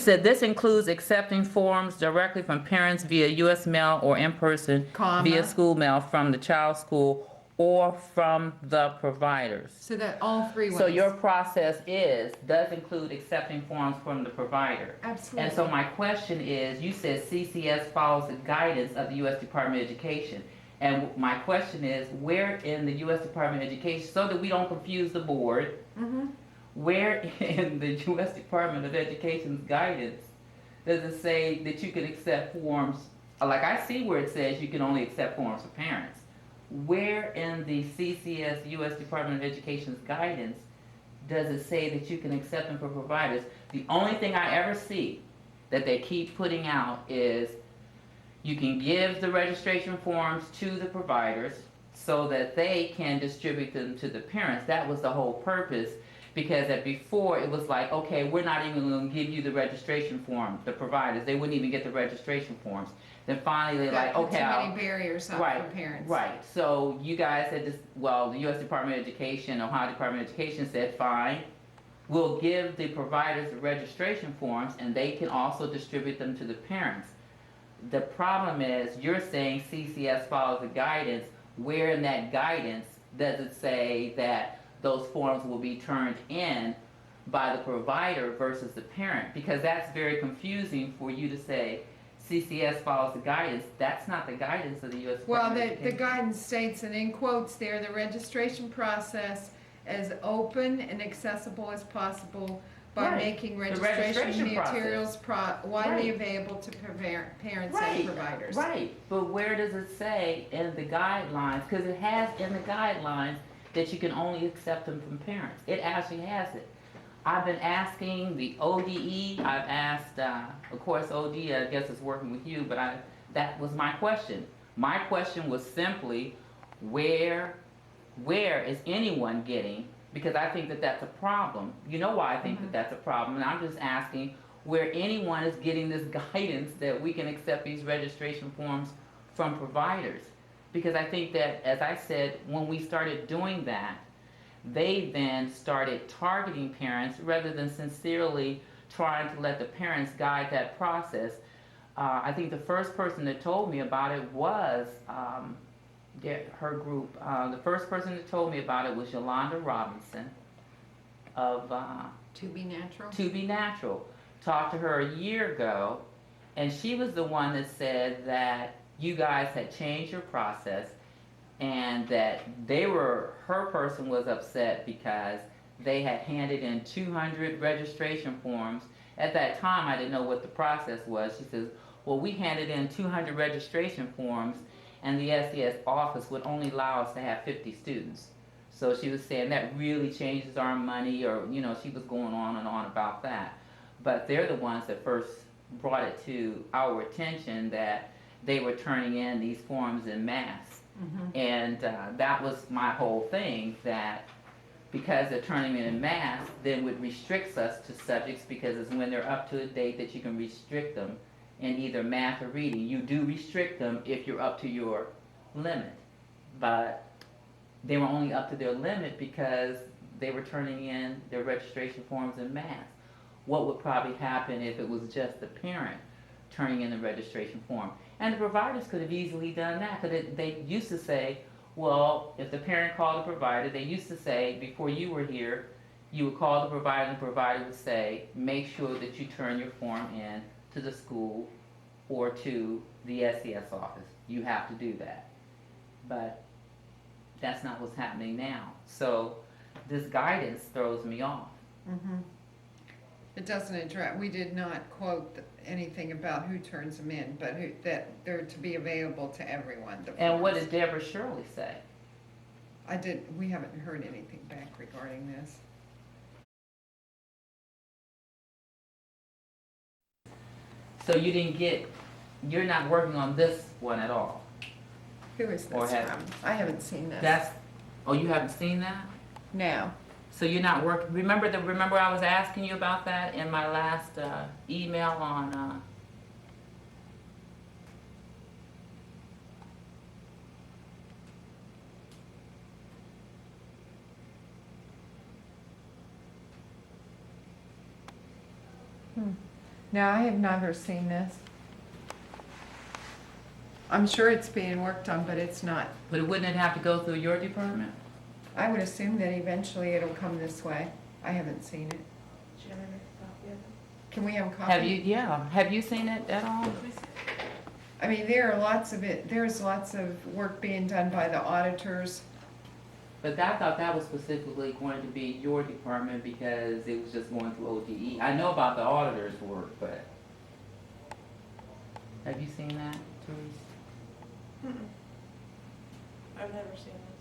said this includes accepting forms directly from parents via U.S. mail or in person via school mail from the child's school or from the providers. So that all three ones. So your process does include accepting forms from the provider. Absolutely. And so my question is, you said CCS follows the guidance of the U.S. Department of Education. And my question is, where in the U.S. Department of Education, so that we don't confuse the board, where in the U.S. Department of Education's guidance does it say that you can accept forms? Like I see where it says you can only accept forms for parents. Where in the CCS U.S. Department of Education's guidance does it say that you can accept them for providers? The only thing I ever see that they keep putting out is you can give the registration forms to the providers so that they can distribute them to the parents. That was the whole purpose, because before it was like, okay, we're not even going to give you the registration form, the providers. They wouldn't even get the registration forms. Then finally they're like, okay, too many barriers up for parents. Right. So you guys said this, well, the U.S. Department of Education, Ohio Department of Education said, fine, we'll give the providers the registration forms and they can also distribute them to the parents. The problem is, you're saying CCS follows the guidance. Where in that guidance does it say that those forms will be turned in by the provider versus the parent? Because that's very confusing for you to say CCS follows the guidance. That's not the guidance of the U.S. Department of Education. The guidance states, and in quotes there, the registration process as open and accessible as possible by making registration materials widely available to parents and providers. Right, but where does it say in the guidelines? Because it has in the guidelines that you can only accept them from parents. It actually has it. I've been asking the ODE, I've asked, of course OD, I guess is working with you, but that was my question. My question was simply, where is anyone getting, because I think that that's a problem. You know why I think that that's a problem, and I'm just asking where anyone is getting this guidance that we can accept these registration forms from providers. Because I think that, as I said, when we started doing that, they then started targeting parents rather than sincerely trying to let the parents guide that process. I think the first person that told me about it was her group. The first person that told me about it was Yolanda Robinson of To Be Natural. To Be Natural. Talked to her a year ago, and she was the one that said that you guys had changed your process and that her person was upset because they had handed in 200 registration forms. At that time, I didn't know what the process was. She says, well, we handed in 200 registration forms and the SES office would only allow us to have 50 students. So she was saying that really changes our money, or, you know, she was going on and on about that. But they're the ones that first brought it to our attention that they were turning in these forms en masse. And that was my whole thing, that because they're turning in mass, then it restricts us to subjects, because it's when they're up to a date that you can restrict them in either math or reading. You do restrict them if you're up to your limit, but they were only up to their limit because they were turning in their registration forms in mass. What would probably happen if it was just the parent turning in the registration form? And the providers could have easily done that, because they used to say, well, if the parent called the provider, they used to say, before you were here, you would call the provider and the provider would say, make sure that you turn your form in to the school or to the SES office. You have to do that. But that's not what's happening now. So this guidance throws me off. It doesn't address, we did not quote anything about who turns them in, but that they're to be available to everyone. And what did Deborah Shirley say? We haven't heard anything back regarding this. So you're not working on this one at all? Who is this from? I haven't seen this. You haven't seen that? No. So you're not working, remember I was asking you about that in my last email on No, I have never seen this. I'm sure it's being worked on, but it's not. But wouldn't it have to go through your department? I would assume that eventually it'll come this way. I haven't seen it. Should I make a copy of it? Can we have a copy? Have you seen it at all? I mean, there's lots of work being done by the auditors. But I thought that was specifically going to be your department because it was just going through OTE. I know about the auditor's work, but have you seen that, Therese? I've never seen that.